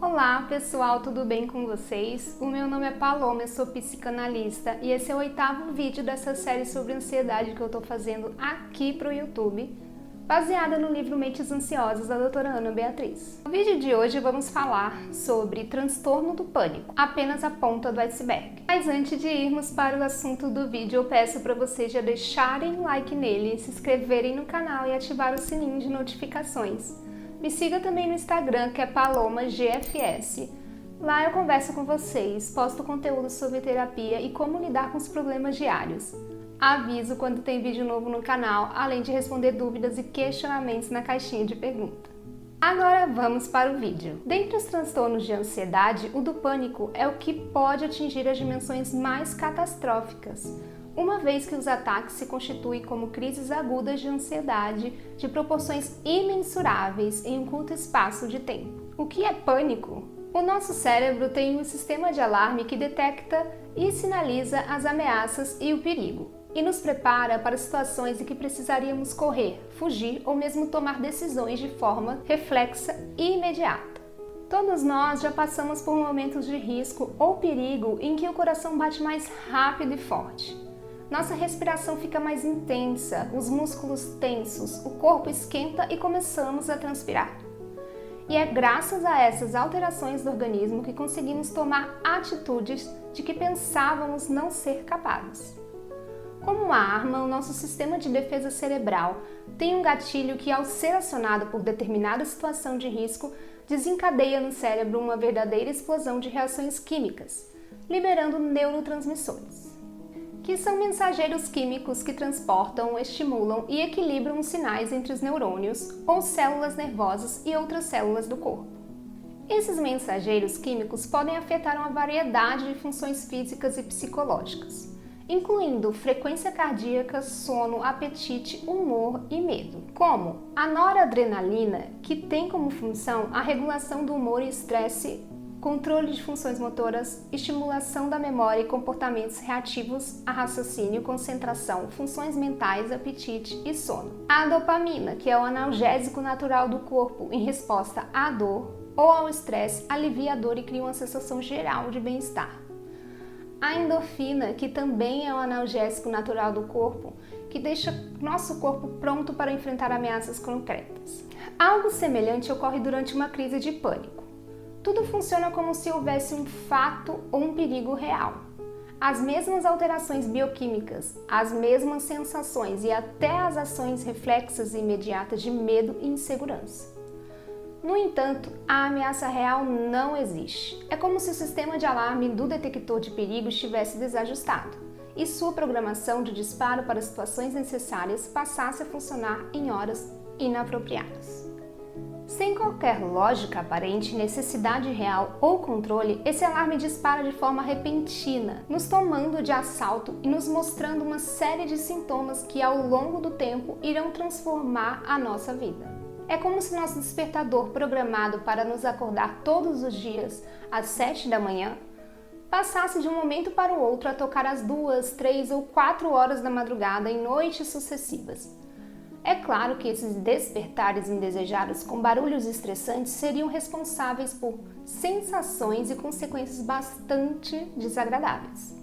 Olá pessoal, tudo bem com vocês? O meu nome é Paloma, eu sou psicanalista e esse é o 8º vídeo dessa série sobre ansiedade que eu tô fazendo aqui pro YouTube, baseada no livro Mentes Ansiosas da doutora Ana Beatriz. No vídeo de hoje vamos falar sobre transtorno do pânico, apenas a ponta do iceberg. Mas antes de irmos para o assunto do vídeo, eu peço para vocês já deixarem um like nele, se inscreverem no canal e ativar o sininho de notificações. Me siga também no Instagram, que é PalomaGFS. Lá eu converso com vocês, posto conteúdo sobre terapia e como lidar com os problemas diários. Aviso quando tem vídeo novo no canal, além de responder dúvidas e questionamentos na caixinha de pergunta. Agora vamos para o vídeo. Dentre os transtornos de ansiedade, o do pânico é o que pode atingir as dimensões mais catastróficas, uma vez que os ataques se constituem como crises agudas de ansiedade de proporções imensuráveis em um curto espaço de tempo. O que é pânico? O nosso cérebro tem um sistema de alarme que detecta e sinaliza as ameaças e o perigo, e nos prepara para situações em que precisaríamos correr, fugir ou mesmo tomar decisões de forma reflexa e imediata. Todos nós já passamos por momentos de risco ou perigo em que o coração bate mais rápido e forte. Nossa respiração fica mais intensa, os músculos tensos, o corpo esquenta e começamos a transpirar. E é graças a essas alterações do organismo que conseguimos tomar atitudes de que pensávamos não ser capazes. Como uma arma, o nosso sistema de defesa cerebral tem um gatilho que, ao ser acionado por determinada situação de risco, desencadeia no cérebro uma verdadeira explosão de reações químicas, liberando neurotransmissores, que são mensageiros químicos que transportam, estimulam e equilibram os sinais entre os neurônios ou células nervosas e outras células do corpo. Esses mensageiros químicos podem afetar uma variedade de funções físicas e psicológicas, incluindo frequência cardíaca, sono, apetite, humor e medo, como a noradrenalina, que tem como função a regulação do humor e estresse, controle de funções motoras, estimulação da memória e comportamentos reativos a raciocínio, concentração, funções mentais, apetite e sono. A dopamina, que é o analgésico natural do corpo em resposta à dor ou ao estresse, alivia a dor e cria uma sensação geral de bem-estar. A endorfina, que também é um analgésico natural do corpo, que deixa nosso corpo pronto para enfrentar ameaças concretas. Algo semelhante ocorre durante uma crise de pânico. Tudo funciona como se houvesse um fato ou um perigo real. As mesmas alterações bioquímicas, as mesmas sensações e até as ações reflexas e imediatas de medo e insegurança. No entanto, a ameaça real não existe. É como se o sistema de alarme do detector de perigo estivesse desajustado e sua programação de disparo para situações necessárias passasse a funcionar em horas inapropriadas. Sem qualquer lógica aparente, necessidade real ou controle, esse alarme dispara de forma repentina, nos tomando de assalto e nos mostrando uma série de sintomas que, ao longo do tempo, irão transformar a nossa vida. É como se nosso despertador, programado para nos acordar todos os dias às 7 da manhã, passasse de um momento para o outro a tocar às 2, 3 ou 4 horas da madrugada em noites sucessivas. É claro que esses despertares indesejados com barulhos estressantes seriam responsáveis por sensações e consequências bastante desagradáveis.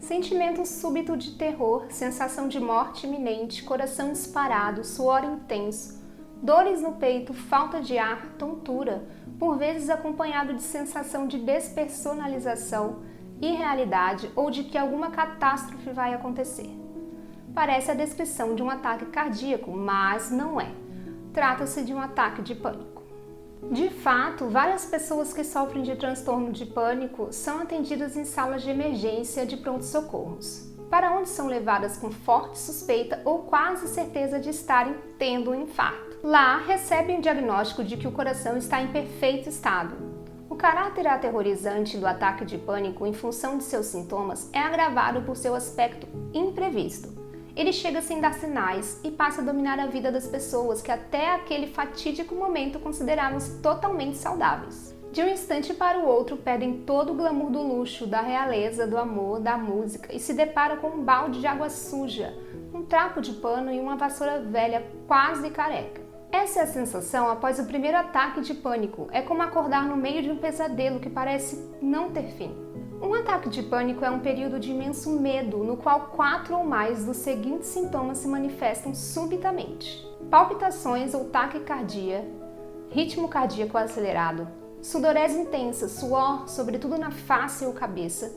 Sentimento súbito de terror, sensação de morte iminente, coração disparado, suor intenso, dores no peito, falta de ar, tontura, por vezes acompanhado de sensação de despersonalização, irrealidade ou de que alguma catástrofe vai acontecer. Parece a descrição de um ataque cardíaco, mas não é. Trata-se de um ataque de pânico. De fato, várias pessoas que sofrem de transtorno de pânico são atendidas em salas de emergência de pronto-socorros, para onde são levadas com forte suspeita ou quase certeza de estarem tendo um infarto. Lá, recebem o diagnóstico de que o coração está em perfeito estado. O caráter aterrorizante do ataque de pânico, em função de seus sintomas, é agravado por seu aspecto imprevisto. Ele chega sem dar sinais e passa a dominar a vida das pessoas que até aquele fatídico momento considerávamos totalmente saudáveis. De um instante para o outro perdem todo o glamour do luxo, da realeza, do amor, da música e se deparam com um balde de água suja, um trapo de pano e uma vassoura velha quase careca. Essa é a sensação após o primeiro ataque de pânico. É como acordar no meio de um pesadelo que parece não ter fim. Um ataque de pânico é um período de imenso medo, no qual 4 ou mais dos seguintes sintomas se manifestam subitamente: palpitações ou taquicardia, ritmo cardíaco acelerado, sudorese intensa, suor, sobretudo na face ou cabeça,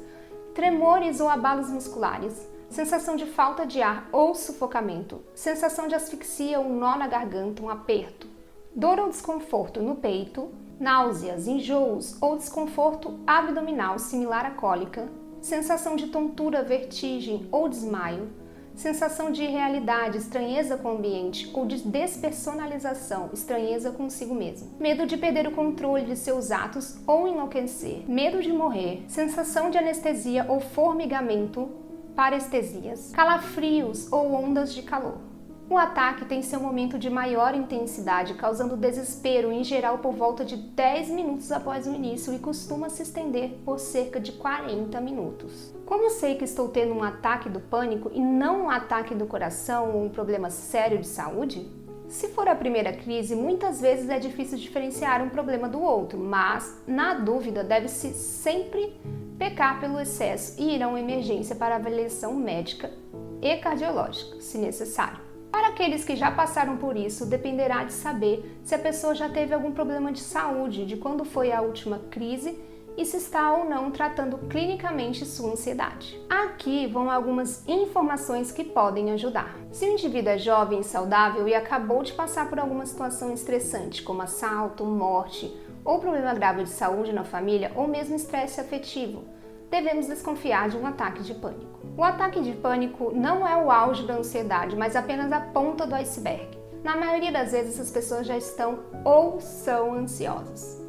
tremores ou abalos musculares, sensação de falta de ar ou sufocamento, sensação de asfixia ou nó na garganta, um aperto, dor ou desconforto no peito, náuseas, enjoos ou desconforto abdominal similar à cólica, sensação de tontura, vertigem ou desmaio, sensação de irrealidade, estranheza com o ambiente ou de despersonalização, estranheza consigo mesmo, medo de perder o controle de seus atos ou enlouquecer, medo de morrer, sensação de anestesia ou formigamento, parestesias, calafrios ou ondas de calor. O ataque tem seu momento de maior intensidade, causando desespero, em geral por volta de 10 minutos após o início, e costuma se estender por cerca de 40 minutos. Como sei que estou tendo um ataque do pânico e não um ataque do coração ou um problema sério de saúde? Se for a primeira crise, muitas vezes é difícil diferenciar um problema do outro, mas, na dúvida, deve-se sempre pecar pelo excesso e ir a uma emergência para avaliação médica e cardiológica, se necessário. Para aqueles que já passaram por isso, dependerá de saber se a pessoa já teve algum problema de saúde, de quando foi a última crise e se está ou não tratando clinicamente sua ansiedade. Aqui vão algumas informações que podem ajudar. Se o indivíduo é jovem e saudável e acabou de passar por alguma situação estressante, como assalto, morte ou problema grave de saúde na família ou mesmo estresse afetivo, devemos desconfiar de um ataque de pânico. O ataque de pânico não é o auge da ansiedade, mas apenas a ponta do iceberg. Na maioria das vezes, as pessoas já estão ou são ansiosas.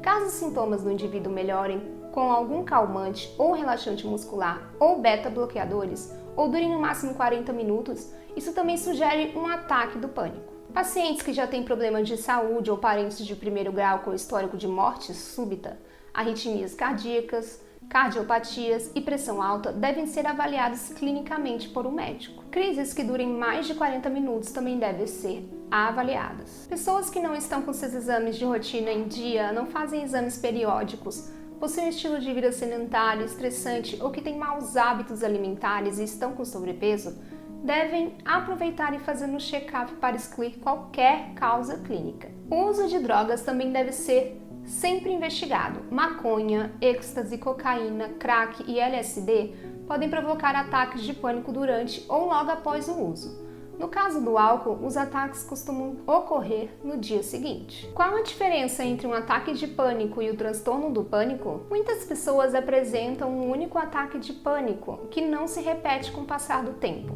Caso os sintomas do indivíduo melhorem com algum calmante ou relaxante muscular ou beta-bloqueadores, ou durem no máximo 40 minutos, isso também sugere um ataque do pânico. Pacientes que já têm problemas de saúde ou parentes de primeiro grau com histórico de morte súbita, arritmias cardíacas, cardiopatias e pressão alta devem ser avaliados clinicamente por um médico. Crises que durem mais de 40 minutos também devem ser avaliadas. Pessoas que não estão com seus exames de rotina em dia, não fazem exames periódicos, possuem um estilo de vida sedentário, estressante ou que têm maus hábitos alimentares e estão com sobrepeso, devem aproveitar e fazer um check-up para excluir qualquer causa clínica. O uso de drogas também deve ser sempre investigado. Maconha, êxtase, cocaína, crack e LSD podem provocar ataques de pânico durante ou logo após o uso. No caso do álcool, os ataques costumam ocorrer no dia seguinte. Qual a diferença entre um ataque de pânico e o transtorno do pânico? Muitas pessoas apresentam um único ataque de pânico, que não se repete com o passar do tempo.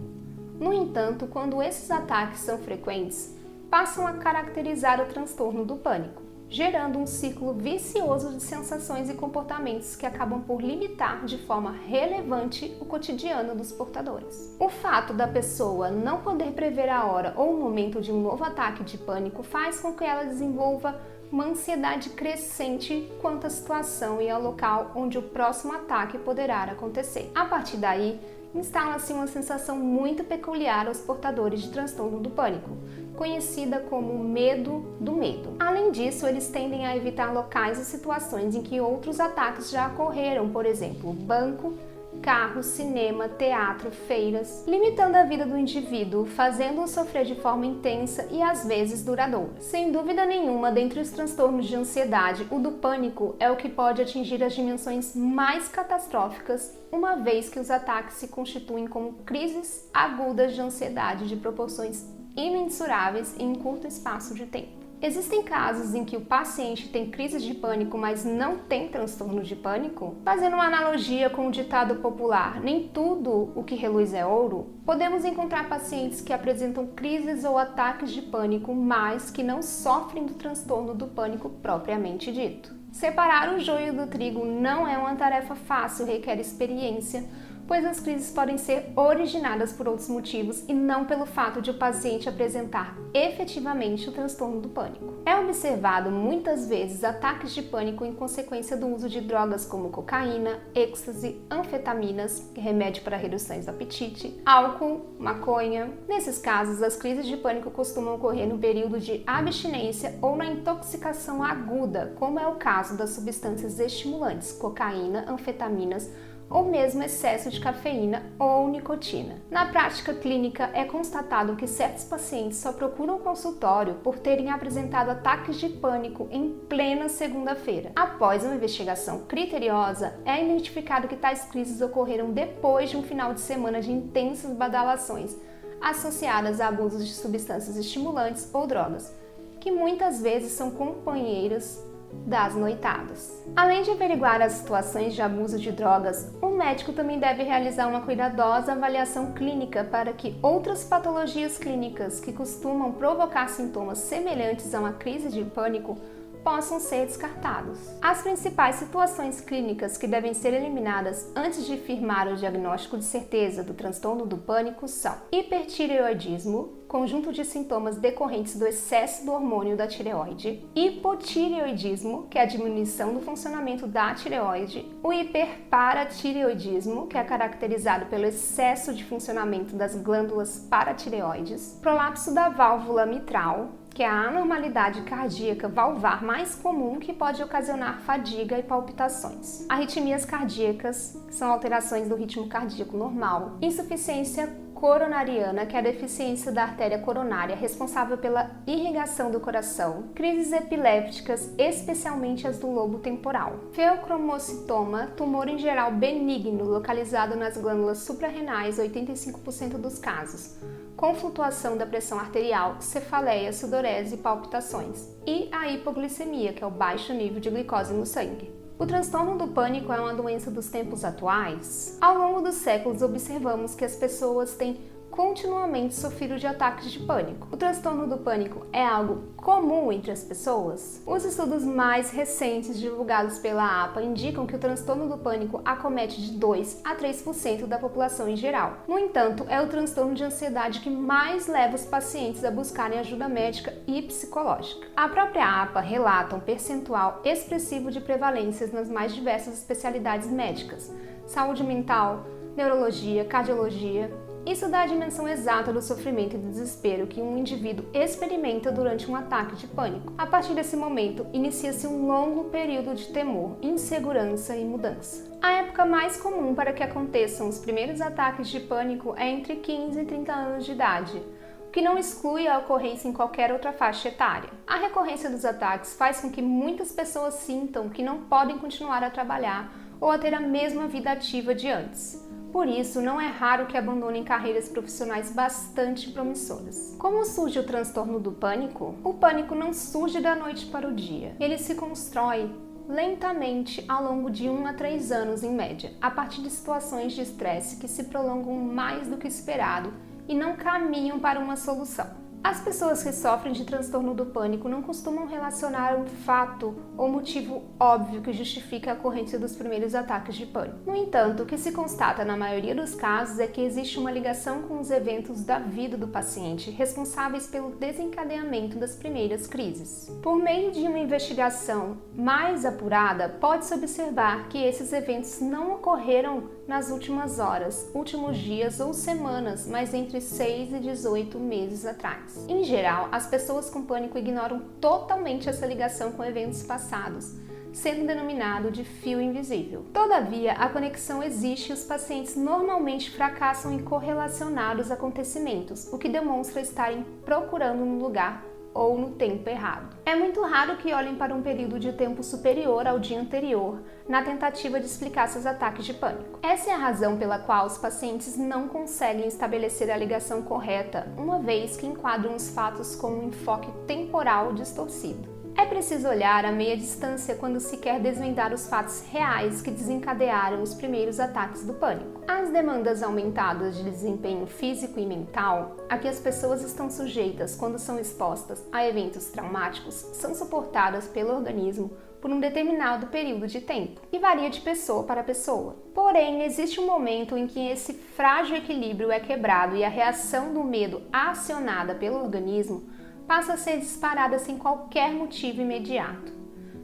No entanto, quando esses ataques são frequentes, passam a caracterizar o transtorno do pânico, gerando um ciclo vicioso de sensações e comportamentos que acabam por limitar de forma relevante o cotidiano dos portadores. O fato da pessoa não poder prever a hora ou o momento de um novo ataque de pânico faz com que ela desenvolva uma ansiedade crescente quanto à situação e ao local onde o próximo ataque poderá acontecer. A partir daí, instala-se uma sensação muito peculiar aos portadores de transtorno do pânico, conhecida como medo do medo. Além disso, eles tendem a evitar locais e situações em que outros ataques já ocorreram, por exemplo, banco, carro, cinema, teatro, feiras, limitando a vida do indivíduo, fazendo-o sofrer de forma intensa e às vezes duradoura. Sem dúvida nenhuma, dentre os transtornos de ansiedade, o do pânico é o que pode atingir as dimensões mais catastróficas, uma vez que os ataques se constituem como crises agudas de ansiedade de proporções imensuráveis em um curto espaço de tempo. Existem casos em que o paciente tem crises de pânico, mas não tem transtorno de pânico? Fazendo uma analogia com o ditado popular, nem tudo o que reluz é ouro, podemos encontrar pacientes que apresentam crises ou ataques de pânico, mas que não sofrem do transtorno do pânico propriamente dito. Separar o joio do trigo não é uma tarefa fácil, requer experiência, pois as crises podem ser originadas por outros motivos e não pelo fato de o paciente apresentar efetivamente o transtorno do pânico. É observado muitas vezes ataques de pânico em consequência do uso de drogas como cocaína, êxtase, anfetaminas, remédio para reduções do apetite, álcool, maconha. Nesses casos, as crises de pânico costumam ocorrer no período de abstinência ou na intoxicação aguda, como é o caso das substâncias estimulantes, cocaína, anfetaminas, ou mesmo excesso de cafeína ou nicotina. Na prática clínica, é constatado que certos pacientes só procuram consultório por terem apresentado ataques de pânico em plena segunda-feira. Após uma investigação criteriosa, é identificado que tais crises ocorreram depois de um final de semana de intensas badalações associadas a abusos de substâncias estimulantes ou drogas, que muitas vezes são companheiras das noitadas. Além de averiguar as situações de abuso de drogas, o médico também deve realizar uma cuidadosa avaliação clínica para que outras patologias clínicas que costumam provocar sintomas semelhantes a uma crise de pânico possam ser descartados. As principais situações clínicas que devem ser eliminadas antes de firmar o diagnóstico de certeza do transtorno do pânico são hipertireoidismo, conjunto de sintomas decorrentes do excesso do hormônio da tireoide, hipotireoidismo, que é a diminuição do funcionamento da tireoide, o hiperparatireoidismo, que é caracterizado pelo excesso de funcionamento das glândulas paratireoides, prolapso da válvula mitral, que é a anormalidade cardíaca valvar mais comum que pode ocasionar fadiga e palpitações. Arritmias cardíacas, que são alterações do ritmo cardíaco normal. Insuficiência coronariana, que é a deficiência da artéria coronária responsável pela irrigação do coração. Crises epilépticas, especialmente as do lobo temporal. Feocromocitoma, tumor em geral benigno, localizado nas glândulas suprarrenais, 85% dos casos, com flutuação da pressão arterial, cefaleia, sudorese e palpitações. E a hipoglicemia, que é o baixo nível de glicose no sangue. O transtorno do pânico é uma doença dos tempos atuais. Ao longo dos séculos, observamos que as pessoas têm continuamente sofrido de ataques de pânico. O transtorno do pânico é algo comum entre as pessoas? Os estudos mais recentes divulgados pela APA indicam que o transtorno do pânico acomete de 2 a 3% da população em geral. No entanto, é o transtorno de ansiedade que mais leva os pacientes a buscarem ajuda médica e psicológica. A própria APA relata um percentual expressivo de prevalências nas mais diversas especialidades médicas: saúde mental, neurologia, cardiologia. Isso dá a dimensão exata do sofrimento e do desespero que um indivíduo experimenta durante um ataque de pânico. A partir desse momento, inicia-se um longo período de temor, insegurança e mudança. A época mais comum para que aconteçam os primeiros ataques de pânico é entre 15 e 30 anos de idade, o que não exclui a ocorrência em qualquer outra faixa etária. A recorrência dos ataques faz com que muitas pessoas sintam que não podem continuar a trabalhar ou a ter a mesma vida ativa de antes. Por isso, não é raro que abandonem carreiras profissionais bastante promissoras. Como surge o transtorno do pânico? O pânico não surge da noite para o dia. Ele se constrói lentamente ao longo de 1 a 3 anos em média, a partir de situações de estresse que se prolongam mais do que esperado e não caminham para uma solução. As pessoas que sofrem de transtorno do pânico não costumam relacionar um fato ou motivo óbvio que justifica a ocorrência dos primeiros ataques de pânico. No entanto, o que se constata na maioria dos casos é que existe uma ligação com os eventos da vida do paciente responsáveis pelo desencadeamento das primeiras crises. Por meio de uma investigação mais apurada, pode-se observar que esses eventos não ocorreram nas últimas horas, últimos dias ou semanas, mas entre 6 e 18 meses atrás. Em geral, as pessoas com pânico ignoram totalmente essa ligação com eventos passados, sendo denominado de fio invisível. Todavia, a conexão existe e os pacientes normalmente fracassam em correlacionar os acontecimentos, o que demonstra estarem procurando no lugar ou no tempo errado. É muito raro que olhem para um período de tempo superior ao dia anterior, na tentativa de explicar seus ataques de pânico. Essa é a razão pela qual os pacientes não conseguem estabelecer a ligação correta, uma vez que enquadram os fatos com um enfoque temporal distorcido. É preciso olhar a meia distância quando se quer desvendar os fatos reais que desencadearam os primeiros ataques do pânico. As demandas aumentadas de desempenho físico e mental a que as pessoas estão sujeitas quando são expostas a eventos traumáticos são suportadas pelo organismo por um determinado período de tempo e varia de pessoa para pessoa. Porém, existe um momento em que esse frágil equilíbrio é quebrado e a reação do medo acionada pelo organismo passa a ser disparada sem qualquer motivo imediato.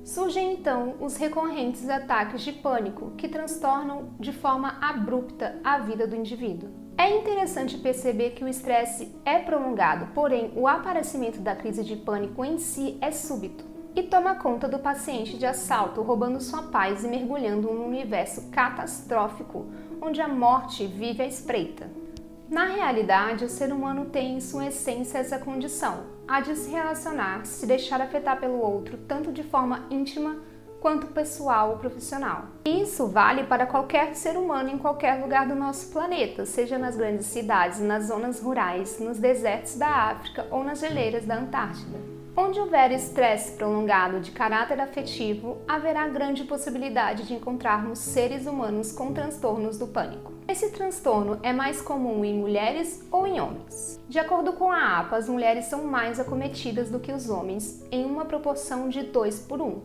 Surgem então os recorrentes ataques de pânico que transtornam de forma abrupta a vida do indivíduo. É interessante perceber que o estresse é prolongado, porém o aparecimento da crise de pânico em si é súbito e toma conta do paciente de assalto, roubando sua paz e mergulhando em um universo catastrófico onde a morte vive à espreita. Na realidade, o ser humano tem em sua essência essa condição, a de se relacionar, se deixar afetar pelo outro, tanto de forma íntima quanto pessoal ou profissional. Isso vale para qualquer ser humano em qualquer lugar do nosso planeta, seja nas grandes cidades, nas zonas rurais, nos desertos da África ou nas geleiras da Antártida. Onde houver estresse prolongado de caráter afetivo, haverá grande possibilidade de encontrarmos seres humanos com transtornos do pânico. Esse transtorno é mais comum em mulheres ou em homens. De acordo com a APA, as mulheres são mais acometidas do que os homens, em uma proporção de 2:1.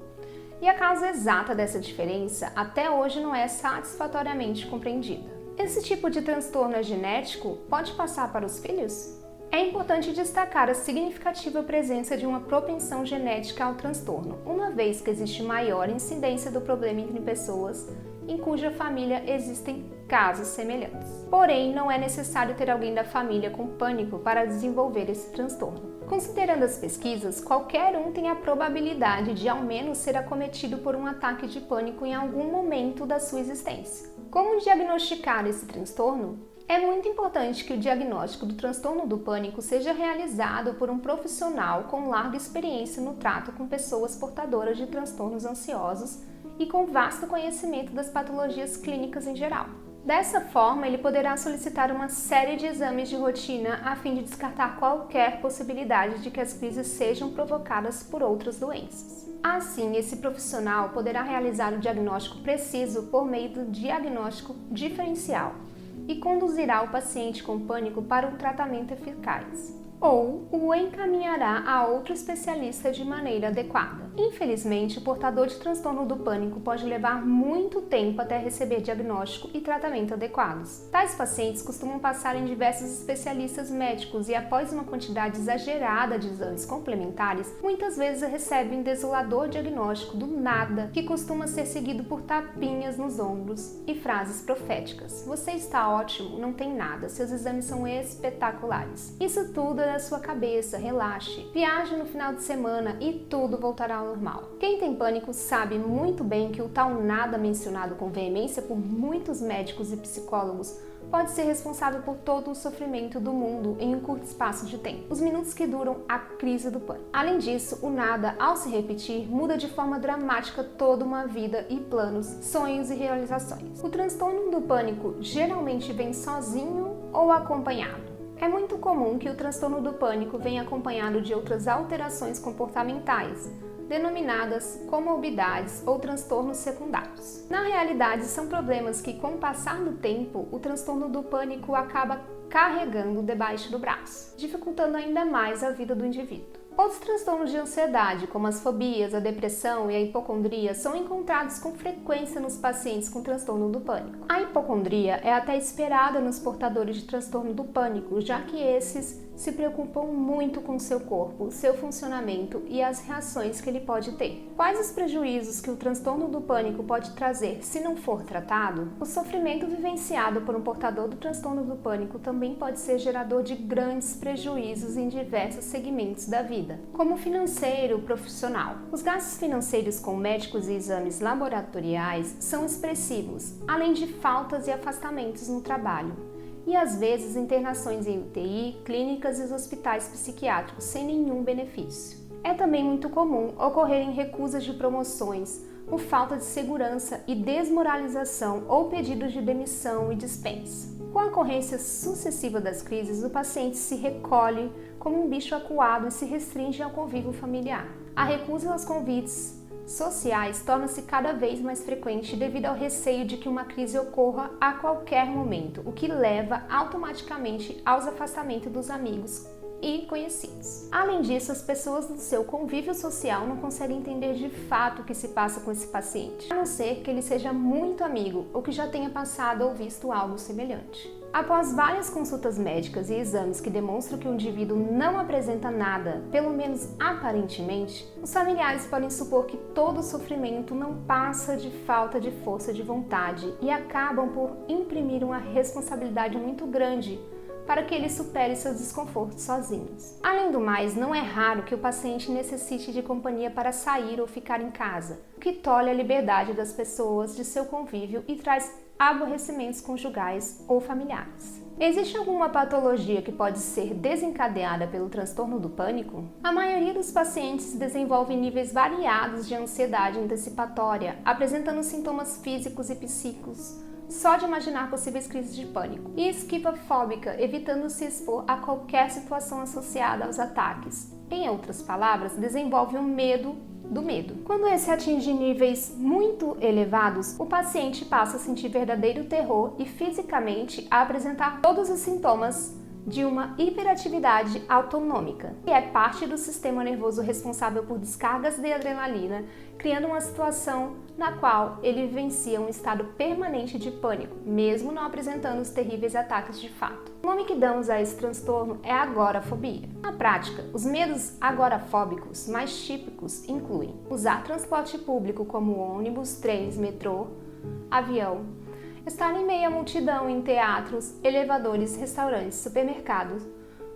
E a causa exata dessa diferença até hoje não é satisfatoriamente compreendida. Esse tipo de transtorno é genético? Pode passar para os filhos? É importante destacar a significativa presença de uma propensão genética ao transtorno, uma vez que existe maior incidência do problema entre pessoas em cuja família existem casos semelhantes. Porém, não é necessário ter alguém da família com pânico para desenvolver esse transtorno. Considerando as pesquisas, qualquer um tem a probabilidade de ao menos ser acometido por um ataque de pânico em algum momento da sua existência. Como diagnosticar esse transtorno? É muito importante que o diagnóstico do transtorno do pânico seja realizado por um profissional com larga experiência no trato com pessoas portadoras de transtornos ansiosos e com vasto conhecimento das patologias clínicas em geral. Dessa forma, ele poderá solicitar uma série de exames de rotina a fim de descartar qualquer possibilidade de que as crises sejam provocadas por outras doenças. Assim, esse profissional poderá realizar o diagnóstico preciso por meio do diagnóstico diferencial e conduzirá o paciente com pânico para um tratamento eficaz, ou o encaminhará a outro especialista de maneira adequada. Infelizmente, o portador de transtorno do pânico pode levar muito tempo até receber diagnóstico e tratamento adequados. Tais pacientes costumam passar em diversos especialistas médicos e, após uma quantidade exagerada de exames complementares, muitas vezes recebem um desolador diagnóstico do nada, que costuma ser seguido por tapinhas nos ombros e frases proféticas. Você está ótimo, não tem nada, seus exames são espetaculares. Isso tudo é na sua cabeça, relaxe, viaje no final de semana e tudo voltará ao normal. Quem tem pânico sabe muito bem que o tal nada mencionado com veemência por muitos médicos e psicólogos pode ser responsável por todo o sofrimento do mundo em um curto espaço de tempo, os minutos que duram a crise do pânico. Além disso, o nada, ao se repetir, muda de forma dramática toda uma vida e planos, sonhos e realizações. O transtorno do pânico geralmente vem sozinho ou acompanhado. É muito comum que o transtorno do pânico venha acompanhado de outras alterações comportamentais, denominadas comorbidades ou transtornos secundários. Na realidade, são problemas que, com o passar do tempo, o transtorno do pânico acaba carregando debaixo do braço, dificultando ainda mais a vida do indivíduo. Outros transtornos de ansiedade, como as fobias, a depressão e a hipocondria, são encontrados com frequência nos pacientes com transtorno do pânico. A hipocondria é até esperada nos portadores de transtorno do pânico, já que esses se preocupam muito com seu corpo, seu funcionamento e as reações que ele pode ter. Quais os prejuízos que o transtorno do pânico pode trazer se não for tratado? O sofrimento vivenciado por um portador do transtorno do pânico também pode ser gerador de grandes prejuízos em diversos segmentos da vida, como financeiro, profissional. Os gastos financeiros com médicos e exames laboratoriais são expressivos, além de faltas e afastamentos no trabalho. E às vezes internações em UTI, clínicas e os hospitais psiquiátricos sem nenhum benefício. É também muito comum ocorrerem recusas de promoções por falta de segurança e desmoralização ou pedidos de demissão e dispensa. Com a ocorrência sucessiva das crises, o paciente se recolhe como um bicho acuado e se restringe ao convívio familiar. A recusa aos convites sociais torna-se cada vez mais frequente devido ao receio de que uma crise ocorra a qualquer momento, o que leva automaticamente aos afastamentos dos amigos e conhecidos. Além disso, as pessoas do seu convívio social não conseguem entender de fato o que se passa com esse paciente, a não ser que ele seja muito amigo ou que já tenha passado ou visto algo semelhante. Após várias consultas médicas e exames que demonstram que o indivíduo não apresenta nada, pelo menos aparentemente, os familiares podem supor que todo o sofrimento não passa de falta de força de vontade e acabam por imprimir uma responsabilidade muito grande para que ele supere seus desconfortos sozinhos. Além do mais, não é raro que o paciente necessite de companhia para sair ou ficar em casa, o que tolhe a liberdade das pessoas de seu convívio e traz aborrecimentos conjugais ou familiares. Existe alguma patologia que pode ser desencadeada pelo transtorno do pânico? A maioria dos pacientes desenvolve níveis variados de ansiedade antecipatória, apresentando sintomas físicos e psíquicos só de imaginar possíveis crises de pânico, e esquizofóbica, evitando se expor a qualquer situação associada aos ataques. Em outras palavras, desenvolve um medo do medo. Quando esse atinge níveis muito elevados, o paciente passa a sentir verdadeiro terror e fisicamente a apresentar todos os sintomas de uma hiperatividade autonômica, que é parte do sistema nervoso responsável por descargas de adrenalina, criando uma situação na qual ele vivencia um estado permanente de pânico, mesmo não apresentando os terríveis ataques de fato. O nome que damos a esse transtorno é agorafobia. Na prática, os medos agorafóbicos mais típicos incluem usar transporte público como ônibus, trens, metrô, avião, estar em meio à multidão em teatros, elevadores, restaurantes, supermercados,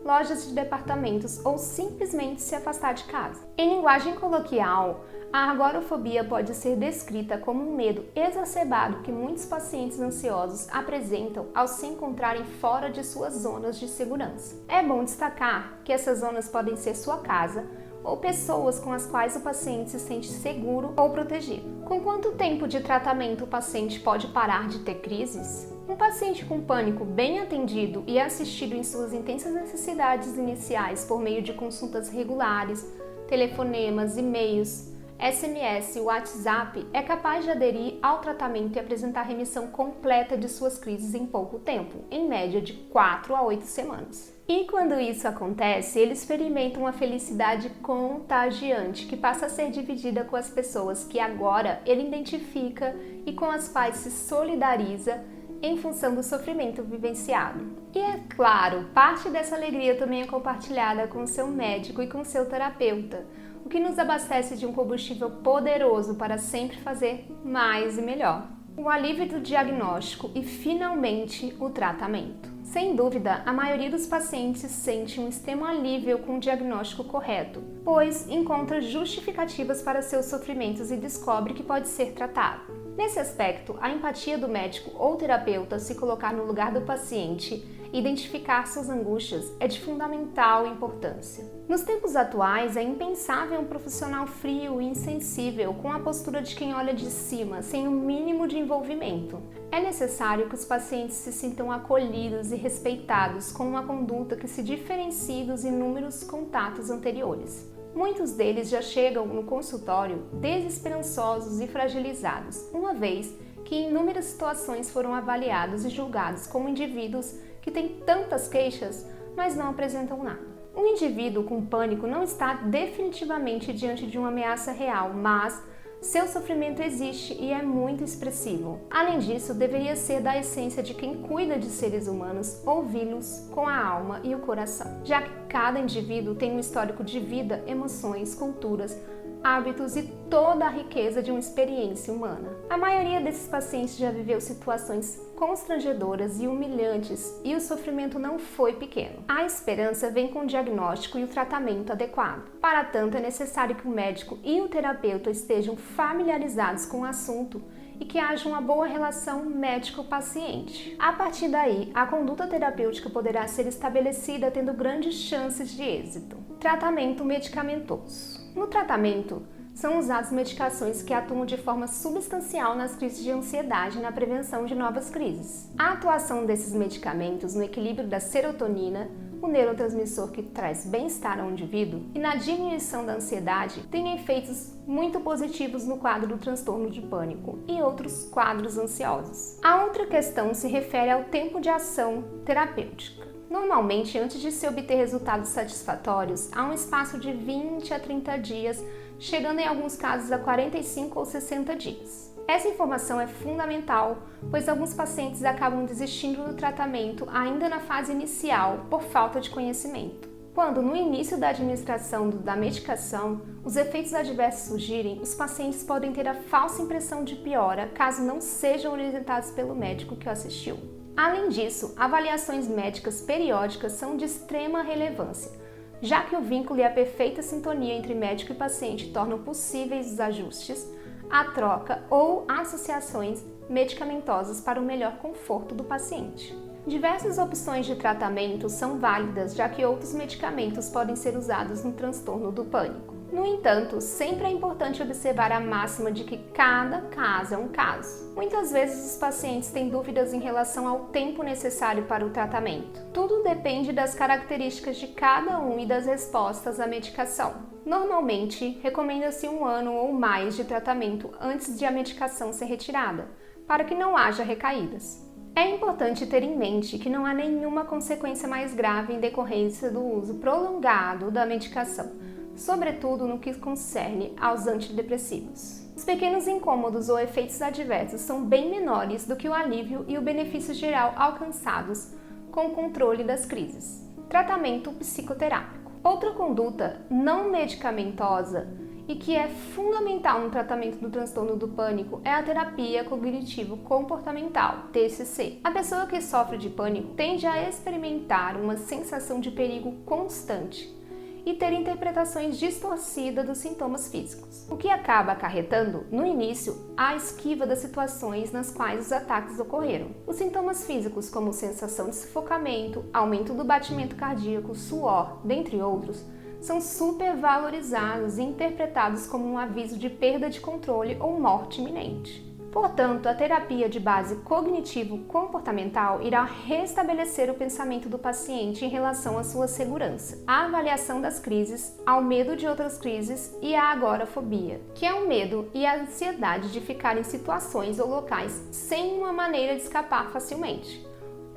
lojas de departamentos ou simplesmente se afastar de casa. Em linguagem coloquial, a agorafobia pode ser descrita como um medo exacerbado que muitos pacientes ansiosos apresentam ao se encontrarem fora de suas zonas de segurança. É bom destacar que essas zonas podem ser sua casa ou pessoas com as quais o paciente se sente seguro ou protegido. Com quanto tempo de tratamento o paciente pode parar de ter crises? Um paciente com pânico bem atendido e assistido em suas intensas necessidades iniciais por meio de consultas regulares, telefonemas, e-mails, SMS e WhatsApp é capaz de aderir ao tratamento e apresentar remissão completa de suas crises em pouco tempo, em média de 4 a 8 semanas. E quando isso acontece, ele experimenta uma felicidade contagiante que passa a ser dividida com as pessoas que agora ele identifica e com as quais se solidariza em função do sofrimento vivenciado. E é claro, parte dessa alegria também é compartilhada com seu médico e com seu terapeuta, o que nos abastece de um combustível poderoso para sempre fazer mais e melhor. O alívio do diagnóstico e, finalmente, o tratamento. Sem dúvida, a maioria dos pacientes sente um extremo alívio com o diagnóstico correto, pois encontra justificativas para seus sofrimentos e descobre que pode ser tratado. Nesse aspecto, a empatia do médico ou terapeuta se colocar no lugar do paciente e identificar suas angústias é de fundamental importância. Nos tempos atuais, é impensável um profissional frio e insensível com a postura de quem olha de cima, sem o mínimo de envolvimento. É necessário que os pacientes se sintam acolhidos e respeitados com uma conduta que se diferencie dos inúmeros contatos anteriores. Muitos deles já chegam no consultório desesperançosos e fragilizados, uma vez que em inúmeras situações foram avaliados e julgados como indivíduos que têm tantas queixas, mas não apresentam nada. Um indivíduo com pânico não está definitivamente diante de uma ameaça real, mas seu sofrimento existe e é muito expressivo. Além disso, deveria ser da essência de quem cuida de seres humanos ouvi-los com a alma e o coração, já que cada indivíduo tem um histórico de vida, emoções, culturas, hábitos e toda a riqueza de uma experiência humana. A maioria desses pacientes já viveu situações constrangedoras e humilhantes e o sofrimento não foi pequeno. A esperança vem com o diagnóstico e o tratamento adequado. Para tanto, é necessário que o médico e o terapeuta estejam familiarizados com o assunto e que haja uma boa relação médico-paciente. A partir daí, a conduta terapêutica poderá ser estabelecida tendo grandes chances de êxito. Tratamento medicamentoso. No tratamento, são usadas medicações que atuam de forma substancial nas crises de ansiedade e na prevenção de novas crises. A atuação desses medicamentos no equilíbrio da serotonina, o neurotransmissor que traz bem-estar ao indivíduo, e na diminuição da ansiedade, tem efeitos muito positivos no quadro do transtorno de pânico e outros quadros ansiosos. A outra questão se refere ao tempo de ação terapêutica. Normalmente, antes de se obter resultados satisfatórios, há um espaço de 20 a 30 dias, chegando em alguns casos a 45 ou 60 dias. Essa informação é fundamental, pois alguns pacientes acabam desistindo do tratamento ainda na fase inicial por falta de conhecimento. Quando, no início da administração da medicação, os efeitos adversos surgirem, os pacientes podem ter a falsa impressão de piora caso não sejam orientados pelo médico que o assistiu. Além disso, avaliações médicas periódicas são de extrema relevância, já que o vínculo e a perfeita sintonia entre médico e paciente tornam possíveis os ajustes, a troca ou associações medicamentosas para o melhor conforto do paciente. Diversas opções de tratamento são válidas, já que outros medicamentos podem ser usados no transtorno do pânico. No entanto, sempre é importante observar a máxima de que cada caso é um caso. Muitas vezes os pacientes têm dúvidas em relação ao tempo necessário para o tratamento. Tudo depende das características de cada um e das respostas à medicação. Normalmente, recomenda-se 1 ano ou mais de tratamento antes de a medicação ser retirada, para que não haja recaídas. É importante ter em mente que não há nenhuma consequência mais grave em decorrência do uso prolongado da medicação, sobretudo no que concerne aos antidepressivos. Os pequenos incômodos ou efeitos adversos são bem menores do que o alívio e o benefício geral alcançados com o controle das crises. Tratamento psicoterápico. Outra conduta não medicamentosa e que é fundamental no tratamento do transtorno do pânico é a terapia cognitivo-comportamental, TCC. A pessoa que sofre de pânico tende a experimentar uma sensação de perigo constante e ter interpretações distorcidas dos sintomas físicos, o que acaba acarretando, no início, a esquiva das situações nas quais os ataques ocorreram. Os sintomas físicos, como sensação de sufocamento, aumento do batimento cardíaco, suor, dentre outros, são supervalorizados e interpretados como um aviso de perda de controle ou morte iminente. Portanto, a terapia de base cognitivo-comportamental irá restabelecer o pensamento do paciente em relação à sua segurança, à avaliação das crises, ao medo de outras crises e à agorafobia, que é o medo e a ansiedade de ficar em situações ou locais sem uma maneira de escapar facilmente,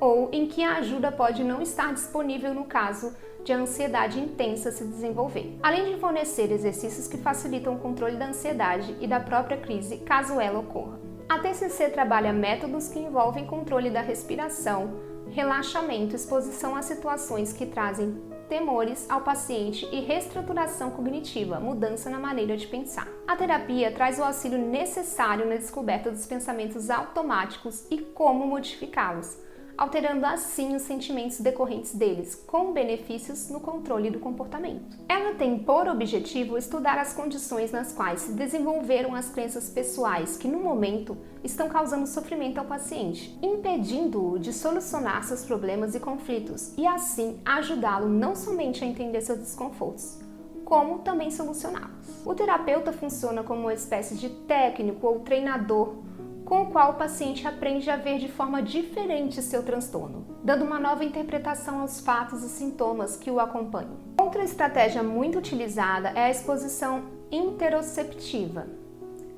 ou em que a ajuda pode não estar disponível no caso de a ansiedade intensa se desenvolver, além de fornecer exercícios que facilitam o controle da ansiedade e da própria crise caso ela ocorra. A TCC trabalha métodos que envolvem controle da respiração, relaxamento, exposição a situações que trazem temores ao paciente e reestruturação cognitiva, mudança na maneira de pensar. A terapia traz o auxílio necessário na descoberta dos pensamentos automáticos e como modificá-los, alterando assim os sentimentos decorrentes deles, com benefícios no controle do comportamento. Ela tem por objetivo estudar as condições nas quais se desenvolveram as crenças pessoais que, no momento, estão causando sofrimento ao paciente, impedindo-o de solucionar seus problemas e conflitos e, assim, ajudá-lo não somente a entender seus desconfortos, como também solucioná-los. O terapeuta funciona como uma espécie de técnico ou treinador com o qual o paciente aprende a ver de forma diferente seu transtorno, dando uma nova interpretação aos fatos e sintomas que o acompanham. Outra estratégia muito utilizada é a exposição interoceptiva,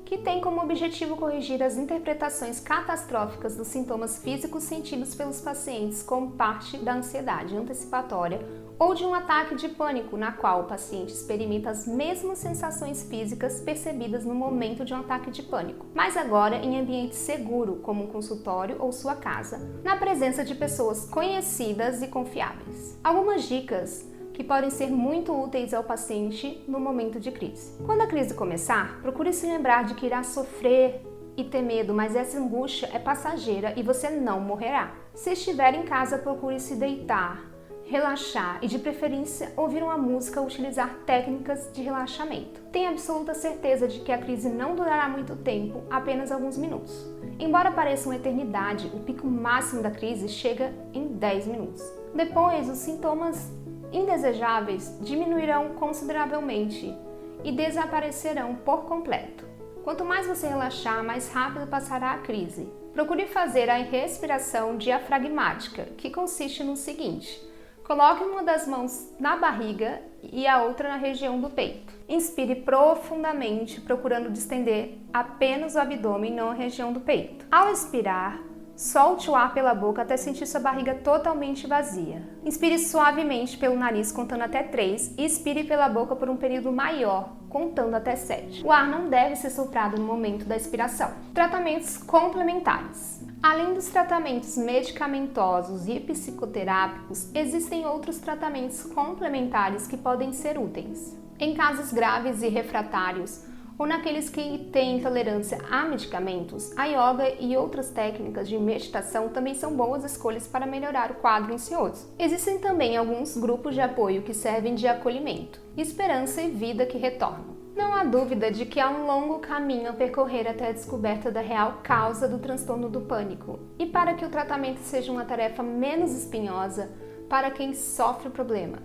que tem como objetivo corrigir as interpretações catastróficas dos sintomas físicos sentidos pelos pacientes como parte da ansiedade antecipatória ou de um ataque de pânico, na qual o paciente experimenta as mesmas sensações físicas percebidas no momento de um ataque de pânico, mas agora em ambiente seguro, como um consultório ou sua casa, na presença de pessoas conhecidas e confiáveis. Algumas dicas que podem ser muito úteis ao paciente no momento de crise. Quando a crise começar, procure se lembrar de que irá sofrer e ter medo, mas essa angústia é passageira e você não morrerá. Se estiver em casa, procure se deitar, relaxar e, de preferência, ouvir uma música ou utilizar técnicas de relaxamento. Tenha absoluta certeza de que a crise não durará muito tempo, apenas alguns minutos. Embora pareça uma eternidade, o pico máximo da crise chega em 10 minutos. Depois, os sintomas indesejáveis diminuirão consideravelmente e desaparecerão por completo. Quanto mais você relaxar, mais rápido passará a crise. Procure fazer a respiração diafragmática, que consiste no seguinte: coloque uma das mãos na barriga e a outra na região do peito. Inspire profundamente, procurando distender apenas o abdômen e não a região do peito. Ao expirar, Solte o ar pela boca até sentir sua barriga totalmente vazia. Inspire suavemente pelo nariz, contando até 3, e expire pela boca por um período maior, contando até 7. O ar não deve ser soprado no momento da expiração. Tratamentos complementares. Além dos tratamentos medicamentosos e psicoterápicos, existem outros tratamentos complementares que podem ser úteis. Em casos graves e refratários, ou naqueles que têm intolerância a medicamentos, a yoga e outras técnicas de meditação também são boas escolhas para melhorar o quadro ansioso. Existem também alguns grupos de apoio que servem de acolhimento, esperança e vida que retornam. Não há dúvida de que há um longo caminho a percorrer até a descoberta da real causa do transtorno do pânico. E para que o tratamento seja uma tarefa menos espinhosa para quem sofre o problema.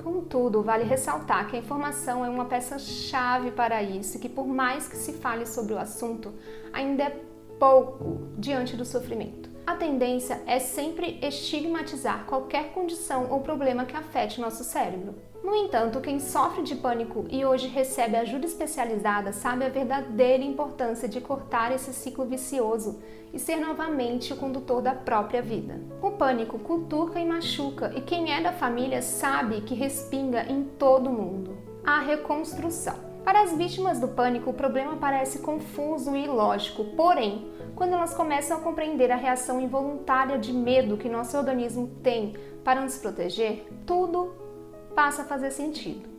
Contudo, vale ressaltar que a informação é uma peça-chave para isso e que, por mais que se fale sobre o assunto, ainda é pouco diante do sofrimento. A tendência é sempre estigmatizar qualquer condição ou problema que afete nosso cérebro. No entanto, quem sofre de pânico e hoje recebe ajuda especializada sabe a verdadeira importância de cortar esse ciclo vicioso e ser novamente o condutor da própria vida. O pânico cutuca e machuca, e quem é da família sabe que respinga em todo mundo. A reconstrução. Para as vítimas do pânico, o problema parece confuso e ilógico, porém, quando elas começam a compreender a reação involuntária de medo que nosso organismo tem para nos proteger, tudo passa a fazer sentido.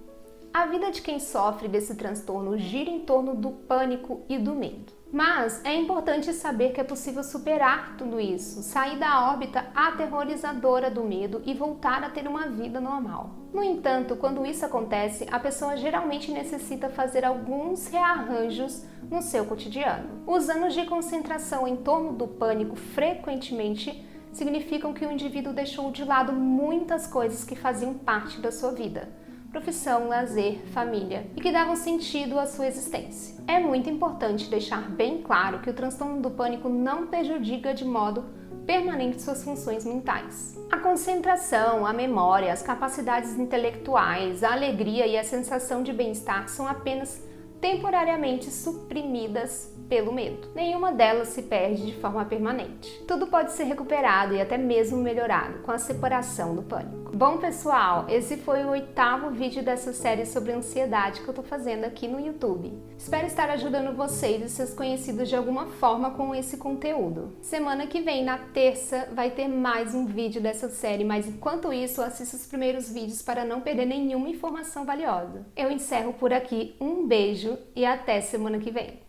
A vida de quem sofre desse transtorno gira em torno do pânico e do medo. Mas é importante saber que é possível superar tudo isso, sair da órbita aterrorizadora do medo e voltar a ter uma vida normal. No entanto, quando isso acontece, a pessoa geralmente necessita fazer alguns rearranjos no seu cotidiano. Os anos de concentração em torno do pânico frequentemente significam que o indivíduo deixou de lado muitas coisas que faziam parte da sua vida. Profissão, lazer, família, e que davam sentido à sua existência. É muito importante deixar bem claro que o transtorno do pânico não prejudica de modo permanente suas funções mentais. A concentração, a memória, as capacidades intelectuais, a alegria e a sensação de bem-estar são apenas temporariamente suprimidas pelo medo. Nenhuma delas se perde de forma permanente. Tudo pode ser recuperado e até mesmo melhorado com a separação do pânico. Bom, pessoal, esse foi o 8º vídeo dessa série sobre ansiedade que eu tô fazendo aqui no YouTube. Espero estar ajudando vocês e seus conhecidos de alguma forma com esse conteúdo. Semana que vem, na terça, vai ter mais um vídeo dessa série, mas enquanto isso, assista os primeiros vídeos para não perder nenhuma informação valiosa. Eu encerro por aqui, um beijo e até semana que vem.